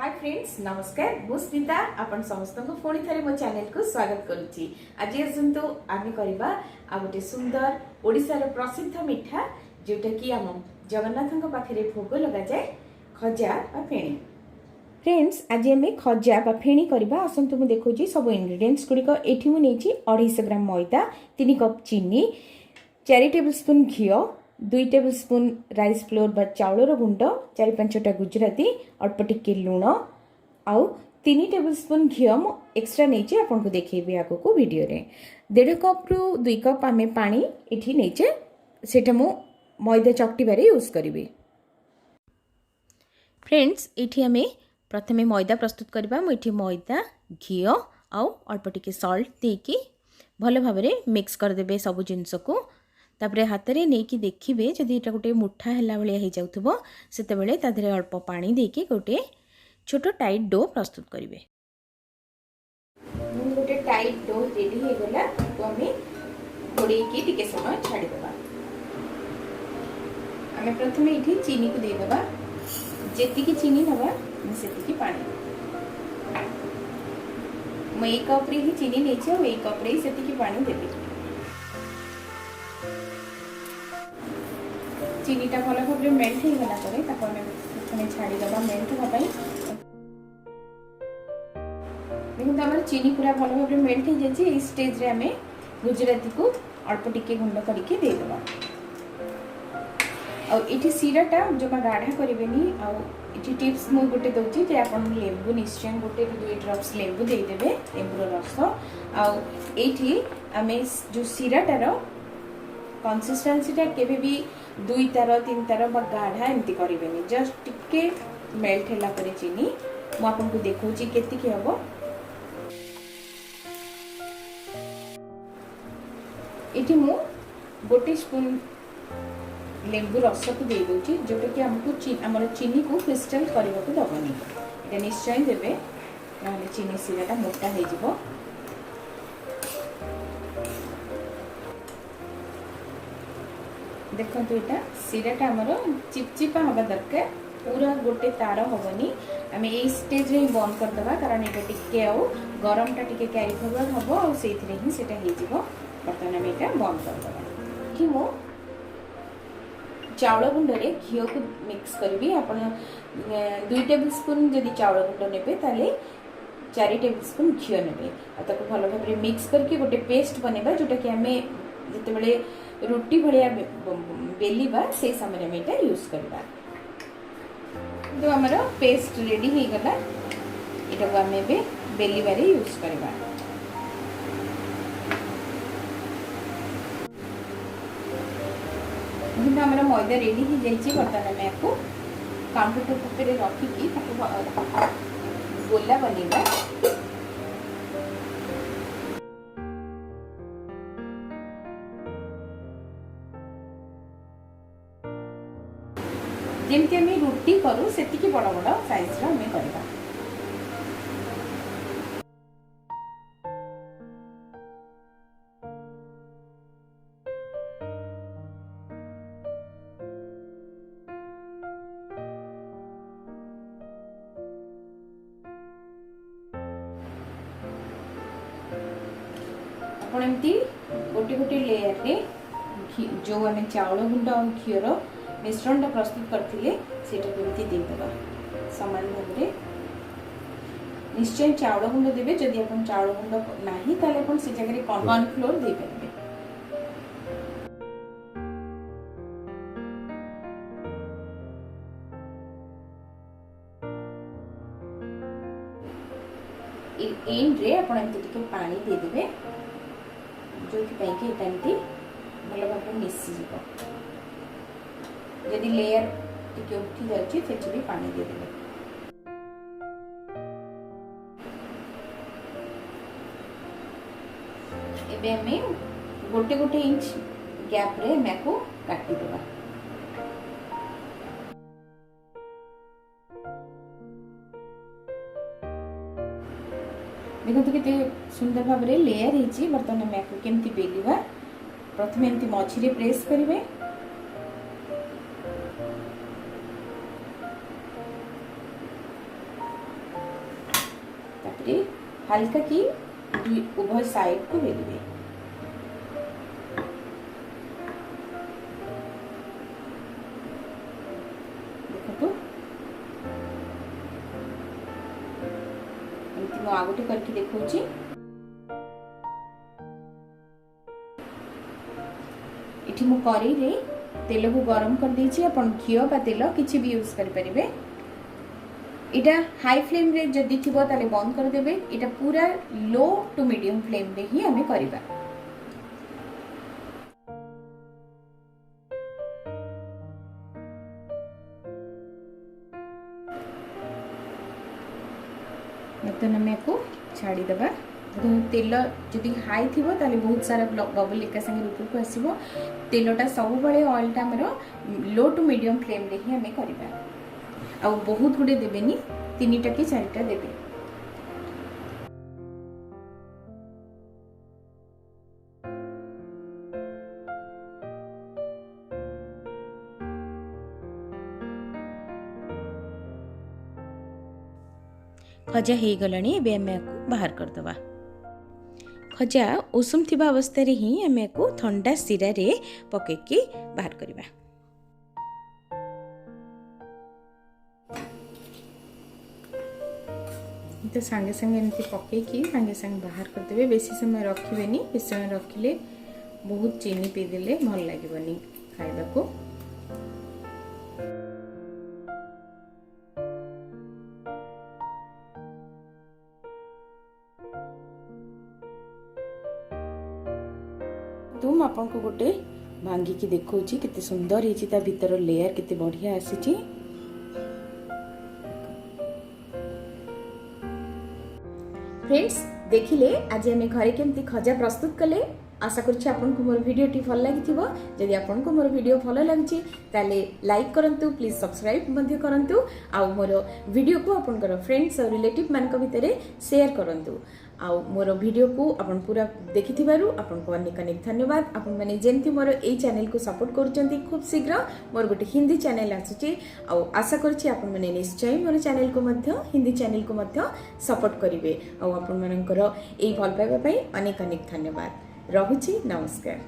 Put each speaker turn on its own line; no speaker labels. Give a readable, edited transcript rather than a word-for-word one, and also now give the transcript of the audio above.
Hi friends नमस्कार मु स्मिता आपण समस्त को पुणी थे मो चैनल को स्वागत करुच्ची। आज आसतु आम करवा आ गोटे सुंदर ओडिशार प्रसिद्ध मिठा जोटा कि आम जगन्नाथ पाखे भोग लगा जाए खजा बा फेणी। फ्रेंड्स आज आम खजा बा फेणी करवा आसतु मु देखुची सब इंग्रेडिएंट्स गुड़िक एठी मु नेची 250 ग्राम मैदा 3 कप चीनी 4 टेबल स्पून घी 2 टेबल स्पून राइस फ्लोर बा चाउलर गुंड 4-5टा गुजराती अल्प टिके लुण आउ 3 टेबल स्पून घी मु एक्स्ट्रा नहीं आपको देखी आग को वीडियो रे 1.5 कप रु 2 कप आम पानी इठी नहीं सेटा मु मैदा चकटी बारे यूज करी। फ्रेंड्स इठी आम प्रथमे मैदा प्रस्तुत करबा मुठी मैदा घी आउ अल्प टिके सॉल्ट देकी भल भाव मिक्स करदेबे सब जिनस को तापरे हाथ में नहीं कि देखिए जदि ये गोटे मुठा है भाया हो जाऊँ से अल्प पानी देके गोटे छोट टाइट डो प्रस्तुत करेंगे। गोटे टाइट डो रेडी हो गला तो आम घोड़े टिके समय छाड़ीद आम प्रथम ये चीनी को देदेबा जी चीनी नवा से पानी मुझे कप रे ही चीनी नहीं कप रे से पानी देवी चीनीटा भल भाव मेल्ट हो गला प्रथम छाड़ीदा मेल्ट होगापी देखो आम चीनी पूरा भल भाव मेल्ट हो जाए स्टेज रे आम गुजराती को अल्प टिके गुंड करके देदेबा आठी सीराटा जमा गाढ़ा करेनि आठी टिप्स मुझे गोटे दूसरी जे आप लेंबू निश्चय गोटे 2 ड्रॉप्स लेंबू देदेवे लेंबूर रस आठी आम जो सीराटार कंसिस्टेंसीटा केबे भी 2 तार 3 तार गाढ़ा एमती करेंगे जस्ट टिके मेल्ट है परे चीनी मु आपको देखौची केतिकी हबो इठी मु गोटे स्पून लेंबू रस को दे दूची जोटा कि हमको आमर चीनी को क्रिस्टल करने को दबनी ये निश्चय देवे ना चीनी सीराटा मोटा हो जिवो। देखो यहाँ सीराटा आमर चिपचिपा हवा दरकार पूरा गोटे तार हेनी आम ये स्टेज ही बंद करदे कारण ये टिके गरमटा टिके क्यारी फरवर्ड हम और से बर्तमान आम यहाँ बंद करदे कि मो चाउल गुंड रे घी को मिक्स करी आप 2 टेबल स्पून जदि चाउल गुंड ने 4 टेबल स्पून घी ने भल भाव मिक्स करके गोटे पेस्ट बनवा जोटा कि आम जिते रुटी भाया बेलिबा से समय में ये यूज करवा तो आमर पेस्ट रेडी हो गला यहाँ आम बेलिबारे यूज करवा। आमर मैदा रेडी हो जाइए बर्तमान आम आपको काउंटर टॉप पर रखिकी गोला बनवा जमती आम रुटी करूँ से बड़ बड़ साइज आम करवा। आपण एमती गोटे गोटे लेयर रे जो आम चाउल गुंड और घीर मिश्रण प्रस्तुत करथिले सेटा केमती देदेबा समान भाव में निश्चय चाउल गुंड देवे जदि आप चाउल गुंड नहीं ताले अपन से जगह कॉर्नफ्लोर दे पारे। एंड रे आपण एमती टिके पानी देदेवे जो कि एमती भल भाव मिसी जीव जदि लेयर टिके उठी जाउची सेठी भी पानी दे देबे। एबे हमें गोटे गोटे इंच गैप रे मैको काटी देबा। देखो तो कितने सुंदर भाव रे लेयर हिची बर्तमान मैको केमती बेलिबा प्रथमे एमती मझी रे प्रेस करिवे तापरे हल्का की उभय साइड को बेलिबे। देखो एमती मु आगोटे करके देखौची। इठी मु करी रे तेल को गरम कर देछि। अपन घी बा तेल किछि भी यूज कर परिबे। इटा हाई फ्लेम रे जदि थिबो ताले बंद कर देबे। इटा पूरा लो टू मीडियम फ्लेम रे ही हमें करिबा। नतन हमें को छाड़ी दबा। तेल जदि हाई थिबो ताले बहुत सारा बबल एका संगे ऊपर को आसीबो। तेलटा सब बळे ऑयलटा हमरो लो टू मीडियम फ्लेम रे ही हमें करिबा। आ बहुत गुडे देबेनी, 3टा कि 4टा देबे। खजा हे गलानी। एबे हमें को बाहर कर दबा। खजा उषुम थिबा अवस्था रे ही हमें को ठंडा सिरा रे पके के बाहर करबा। तो संगे संगे एमती पके कि संगे संगे बाहर कर देबे। बेसी समय रखिबेनी। बेसी समय रखिले बहुत चीनी पी देले भल लागबनी खाइबा को। तुम आपन को गोटे भांगी की देखौची किते सुंदर हेची। ता भीतर लेयर किते बढ़िया आसीची। फ्रेंड्स देखिले आज आम घरे केमती खजा प्रस्तुत कले। आशा करछि आपन को मोर वीडियोटी भल लागिथिबो। जदि आपन को मोर वीडियो भल लागिछि ताले लाइक करंतु, प्लीज सब्सक्राइब मध्ये करंतु। आ मोर वीडियो को आपनकर फ्रेंड्स और रिलेटिव मानक भितरे शेयर करंतु। आ मोर वीडियो को आपन पूरा देखिथिबारु आपन को अनेक अनेक धन्यवाद। आपन माने जेमती मोर एई चैनल को सपोर्ट करूचंती। खूब शीघ्र मोर गोटे हिंदी चैनल आछुची। आ आशा करछि आपन माने निश्चय मोर चैनल को मध्य हिंदी चैनल को मध्य सपोर्ट करिवे। आ आपन मानकर एई भल पाइबा पई अनेक अनेक धन्यवाद। रहुछि। नमस्कार।